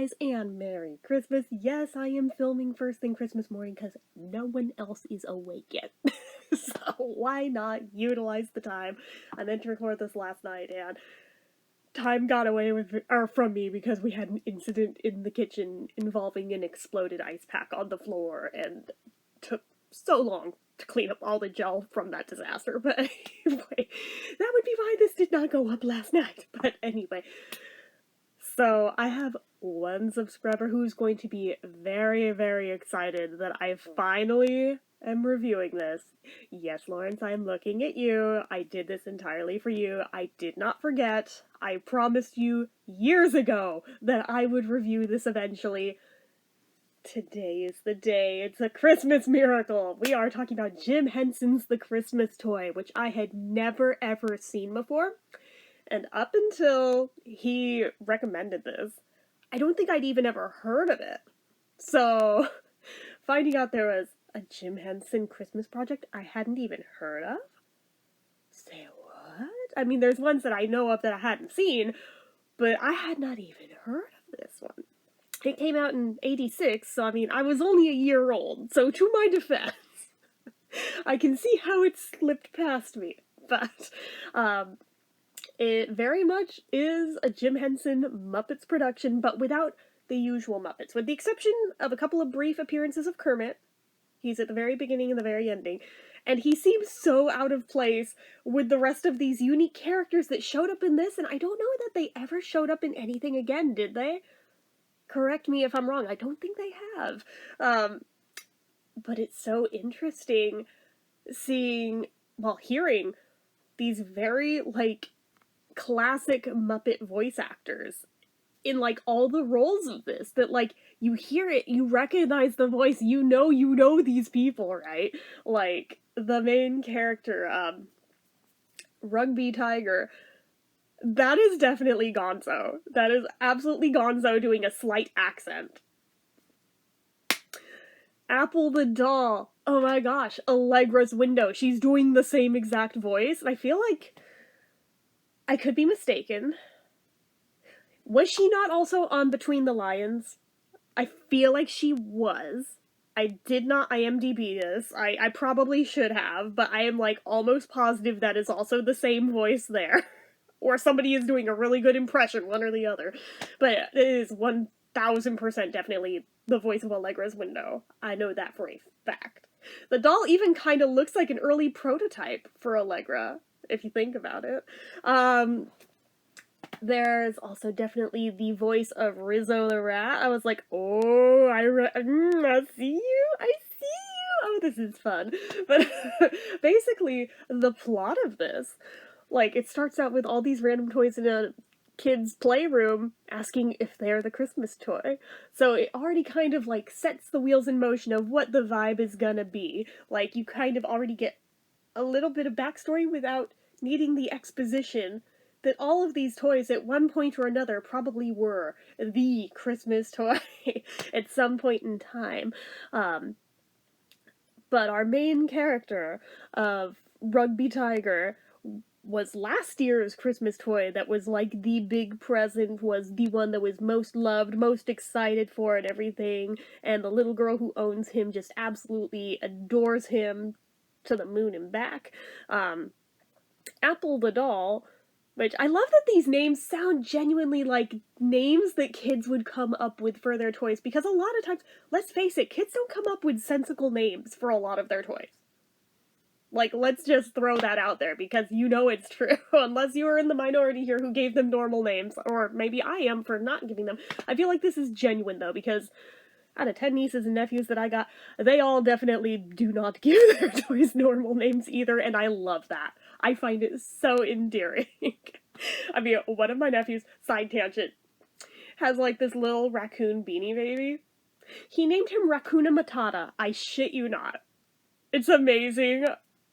guys, and Merry Christmas. Yes, I am filming first thing Christmas morning because no one else is awake yet. So why not utilize the time? I meant to record this last night, and time got away from me because we had an incident in the kitchen involving an exploded ice pack on the floor, and took so long to clean up all the gel from that disaster. But anyway, that would be why this did not go up last night. But anyway, so I have one subscriber who's going to be very, very excited that I finally am reviewing this. Yes, Lawrence, I'm looking at you. I did this entirely for you. I did not forget. I promised you years ago that I would review this eventually. Today is the day. It's a Christmas miracle. We are talking about Jim Henson's The Christmas Toy, which I had never ever seen before. And up until he recommended this, I don't think I'd even ever heard of it. So, finding out there was a Jim Henson Christmas project I hadn't even heard of? Say what? I mean, there's ones that I know of that I hadn't seen, but I had not even heard of this one. It came out in '86, so I mean, I was only a year old, so to my defense, I can see how it slipped past me. But, it very much is a Jim Henson Muppets production, but without the usual Muppets. With the exception of a couple of brief appearances of Kermit. He's at the very beginning and the very ending. And he seems so out of place with the rest of these unique characters that showed up in this, and I don't know that they ever showed up in anything again, did they? Correct me if I'm wrong. I don't think they have. But it's so interesting hearing these very, classic Muppet voice actors in, all the roles of this, that, you hear it, you recognize the voice, you know these people, right? Like, the main character, Rugby Tiger, that is definitely Gonzo. That is absolutely Gonzo doing a slight accent. Apple the doll, oh my gosh, Allegra's window, she's doing the same exact voice, and I feel like I could be mistaken. Was she not also on Between the Lions? I feel like she was. I did not IMDb this. I probably should have, but I am, almost positive that is also the same voice there. Or somebody is doing a really good impression, one or the other. But it is 1000% definitely the voice of Allegra's window. I know that for a fact. The doll even kind of looks like an early prototype for Allegra, if you think about it. There's also definitely the voice of Rizzo the Rat. I was like, oh, I see you, I see you. Oh, this is fun. But basically, the plot of this, it starts out with all these random toys in a kid's playroom asking if they're the Christmas toy. So it already kind of, sets the wheels in motion of what the vibe is gonna be. You kind of already get a little bit of backstory without needing the exposition that all of these toys at one point or another probably were the Christmas toy at some point in time. But our main character of Rugby Tiger was last year's Christmas toy that was the big present, was the one that was most loved, most excited for and everything, and the little girl who owns him just absolutely adores him to the moon and back. Apple the doll, which I love that these names sound genuinely like names that kids would come up with for their toys, because a lot of times, let's face it, kids don't come up with sensical names for a lot of their toys. Let's just throw that out there, because it's true, unless you are in the minority here who gave them normal names, or maybe I am for not giving them. I feel like this is genuine, though, because out of 10 nieces and nephews that I got, they all definitely do not give their toys normal names either, and I love that. I find it so endearing. I mean, one of my nephews, side tangent, has this little raccoon Beanie Baby. He named him Raccoona Matata. I shit you not. It's amazing.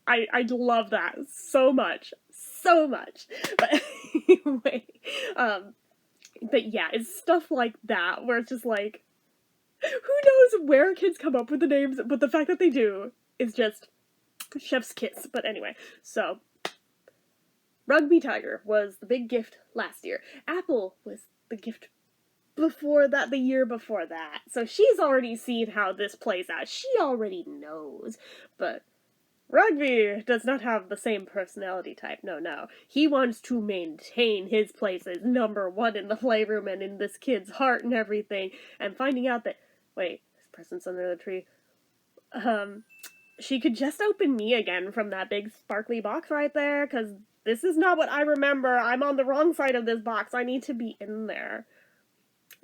I love that so much. So much. But anyway, but yeah, it's stuff like that where it's just who knows where kids come up with the names, but the fact that they do is just chef's kiss. But anyway, so Rugby Tiger was the big gift last year. Apple was the gift before that, the year before that. So she's already seen how this plays out. She already knows. But Rugby does not have the same personality type. No. He wants to maintain his place as number one in the playroom and in this kid's heart and everything. And finding out that, wait, there's presents under the tree. She could just open me again from that big sparkly box right there, because this is not what I remember. I'm on the wrong side of this box. I need to be in there.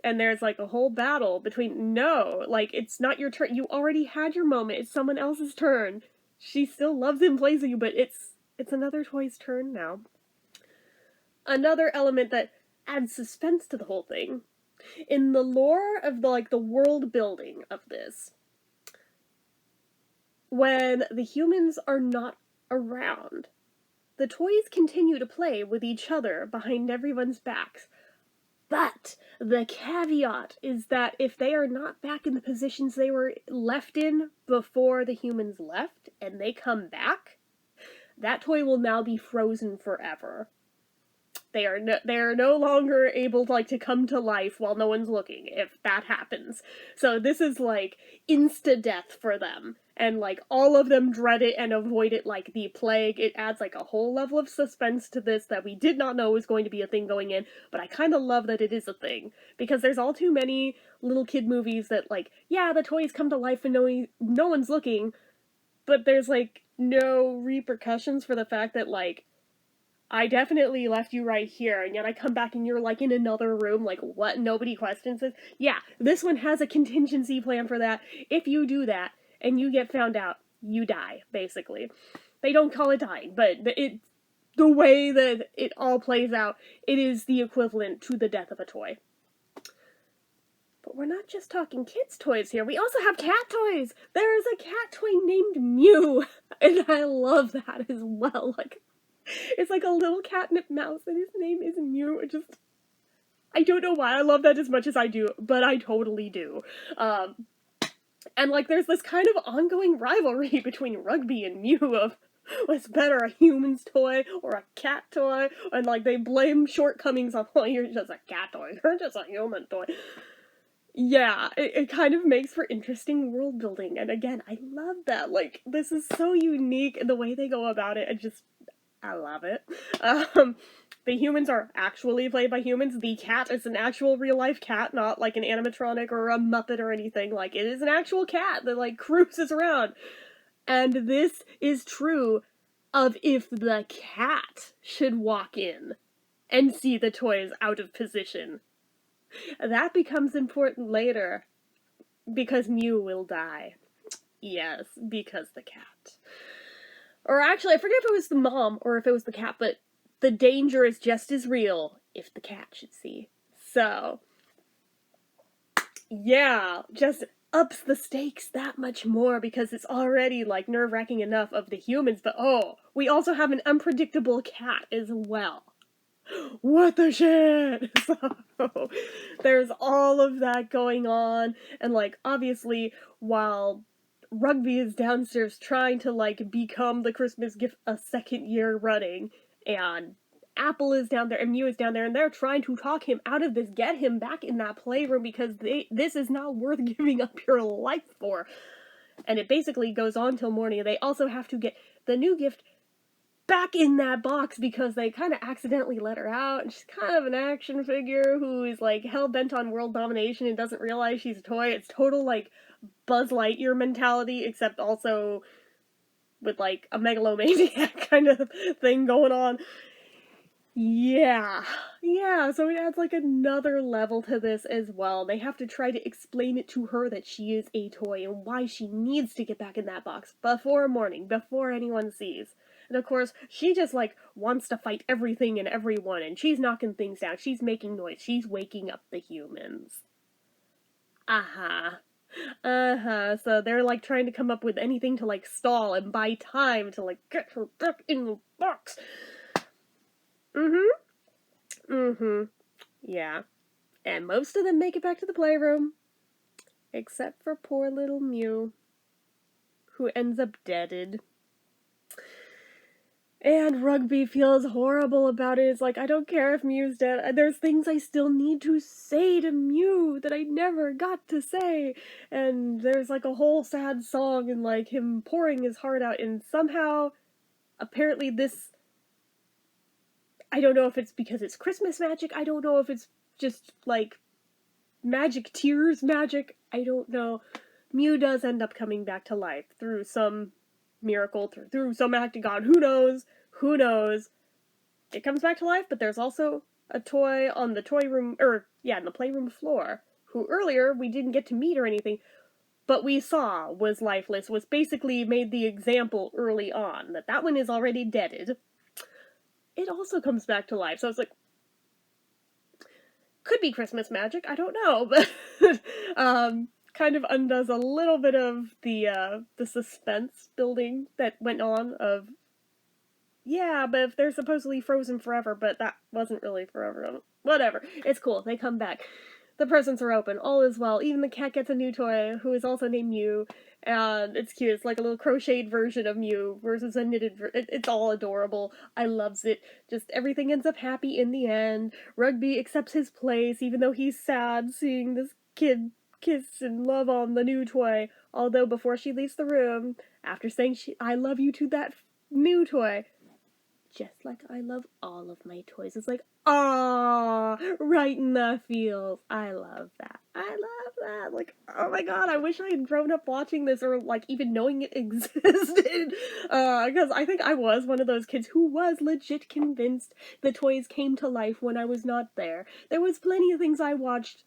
And there's like a whole battle between, no, like, it's not your turn. You already had your moment. It's someone else's turn. She still loves and plays with you, but it's another toy's turn now. Another element that adds suspense to the whole thing. In the lore of the world building of this, when the humans are not around, the toys continue to play with each other behind everyone's backs. But the caveat is that if they are not back in the positions they were left in before the humans left, and they come back, that toy will now be frozen forever. They are no longer able to come to life while no one's looking, if that happens. So this is insta-death for them. And all of them dread it and avoid it like the plague. It adds a whole level of suspense to this that we did not know was going to be a thing going in, but I kind of love that it is a thing. Because there's all too many little kid movies that yeah, the toys come to life and no one's looking, but there's no repercussions for the fact that I definitely left you right here, and yet I come back and you're in another room, what? Nobody questions it? Yeah, this one has a contingency plan for that. If you do that, and you get found out, you die, basically. They don't call it dying, but the way that it all plays out, it is the equivalent to the death of a toy. But we're not just talking kids' toys here, we also have cat toys! There is a cat toy named Mew, and I love that as well, it's like a little catnip mouse, and his name is Mew. I don't know why I love that as much as I do, but I totally do. And there's this kind of ongoing rivalry between Rugby and Mew of what's better, a human's toy or a cat toy, and they blame shortcomings on, well, you're just a cat toy, you're just a human toy. Yeah, it kind of makes for interesting world building, and again, I love that. This is so unique in the way they go about it, I love it. The humans are actually played by humans. The cat is an actual real-life cat, not an animatronic or a Muppet or anything. It is an actual cat that, cruises around. And this is true of if the cat should walk in and see the toys out of position. That becomes important later, because Mew will die. Yes, because the cat. Or actually, I forget if it was the mom or if it was the cat, but the danger is just as real if the cat should see. So, yeah, just ups the stakes that much more because it's already, nerve-wracking enough of the humans, but we also have an unpredictable cat as well. What the shit? So, there's all of that going on, and, obviously, while Rugby is downstairs trying to, become the Christmas gift a second year running, and Apple is down there, and Mew is down there, and they're trying to talk him out of this, get him back in that playroom, because this is not worth giving up your life for. And it basically goes on till morning, and they also have to get the new gift back in that box, because they kind of accidentally let her out, and she's kind of an action figure who is, hell-bent on world domination and doesn't realize she's a toy. It's total, Buzz Lightyear mentality, except also with, a megalomaniac kind of thing going on. Yeah, so it adds, another level to this as well. They have to try to explain it to her that she is a toy and why she needs to get back in that box before morning, before anyone sees. And of course, she just, wants to fight everything and everyone, and she's knocking things down, she's making noise, she's waking up the humans. So they're, trying to come up with anything to, stall and buy time to, get her back in the box. Yeah. And most of them make it back to the playroom. Except for poor little Mew, who ends up deaded. And Rugby feels horrible about it. It's like, I don't care if Mew's dead. There's things I still need to say to Mew that I never got to say. And there's like a whole sad song and like him pouring his heart out. And somehow, apparently this, I don't know if it's because it's Christmas magic. I don't know if it's just like magic tears magic. I don't know. Mew does end up coming back to life through some miracle, through some act of God. Who knows? Who knows? It comes back to life, but there's also a toy on the in the playroom floor, who earlier we didn't get to meet or anything, but we saw was lifeless, was basically made the example early on, that one is already deaded. It also comes back to life, so it's like, could be Christmas magic, I don't know, but kind of undoes a little bit of the suspense building that went on of, yeah, but if they're supposedly frozen forever, but that wasn't really forever. Whatever. It's cool. They come back. The presents are open. All is well. Even the cat gets a new toy, who is also named Mew, and it's cute. It's like a little crocheted version of Mew versus a knitted it's all adorable. I loves it. Just everything ends up happy in the end. Rugby accepts his place, even though he's sad seeing this kid kiss and love on the new toy. Although before she leaves the room, after saying I love you to that new toy, just like I love all of my toys. It's like, ah, right in the feels. I love that. I love that. Like, oh my god, I wish I had grown up watching this or, like, even knowing it existed. Because I think I was one of those kids who was legit convinced the toys came to life when I was not there. There was plenty of things I watched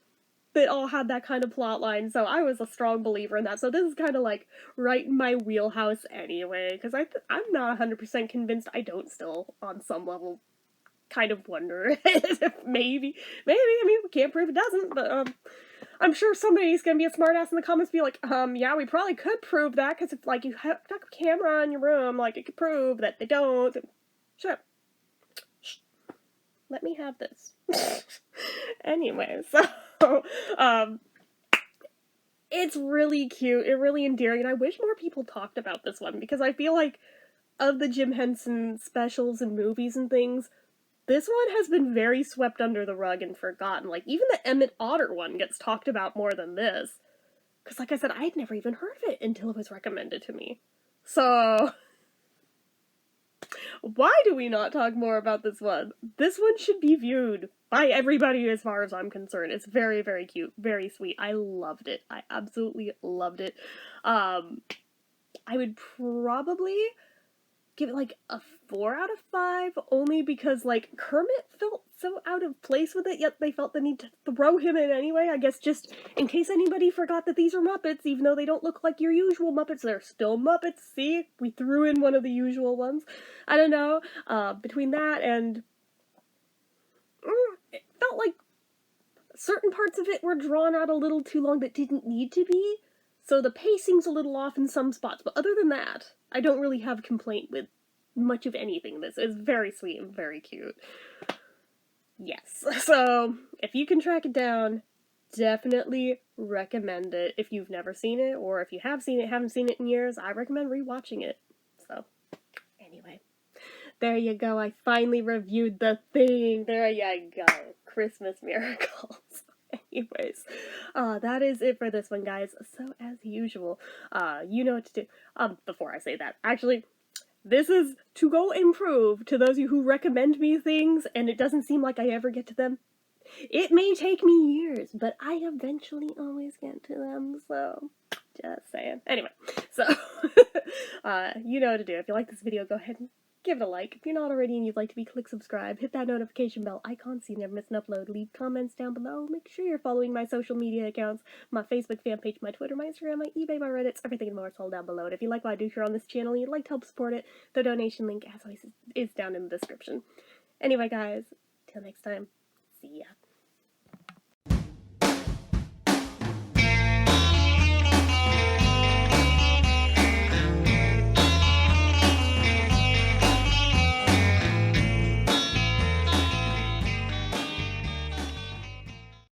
that all had that kind of plot line, so I was a strong believer in that. So this is kind of like right in my wheelhouse anyway, because I'm not 100% convinced. I don't still, on some level, kind of wonder if maybe, I mean, we can't prove it doesn't, but I'm sure somebody's gonna be a smartass in the comments be like, yeah, we probably could prove that, because if, like, you have a camera in your room, like, it could prove that they don't. Shut up. Shh. Let me have this. Anyway, so, it's really cute, it's really endearing, and I wish more people talked about this one, because I feel like, of the Jim Henson specials and movies and things, this one has been very swept under the rug and forgotten. Like, even the Emmett Otter one gets talked about more than this. Because, like I said, I had never even heard of it until it was recommended to me. So, why do we not talk more about this one? This one should be viewed by everybody as far as I'm concerned. It's very, very cute, very sweet. I loved it. I absolutely loved it. I would probably give it like a 4 out of 5, only because, like, Kermit felt so out of place with it, yet they felt the need to throw him in anyway. I guess just in case anybody forgot that these are Muppets, even though they don't look like your usual Muppets, they're still Muppets. See? We threw in one of the usual ones. I don't know. Between that and it felt like certain parts of it were drawn out a little too long that didn't need to be. So the pacing's a little off in some spots, but other than that, I don't really have a complaint with much of anything. This is very sweet and very cute. Yes, so if you can track it down, definitely recommend it. If you've never seen it, or if you have seen it, haven't seen it in years, I recommend rewatching it. So, anyway, there you go. I finally reviewed the thing. There you go. Christmas Miracles. Anyways, that is it for this one, guys. So, as usual, you know what to do. Before I say that, actually, this is to go improve to those of you who recommend me things and it doesn't seem like I ever get to them. It may take me years, but I eventually always get to them, so just saying. Anyway, so, you know what to do. If you like this video, go ahead and give it a like. If you're not already and you'd like to be, click subscribe, hit that notification bell icon so you never miss an upload, leave comments down below, make sure you're following my social media accounts, my Facebook fan page, my Twitter, my Instagram, my eBay, my Reddits, everything and more is all down below. And if you like what I do here on this channel and you'd like to help support it, the donation link, as always, is down in the description. Anyway, guys, till next time, see ya.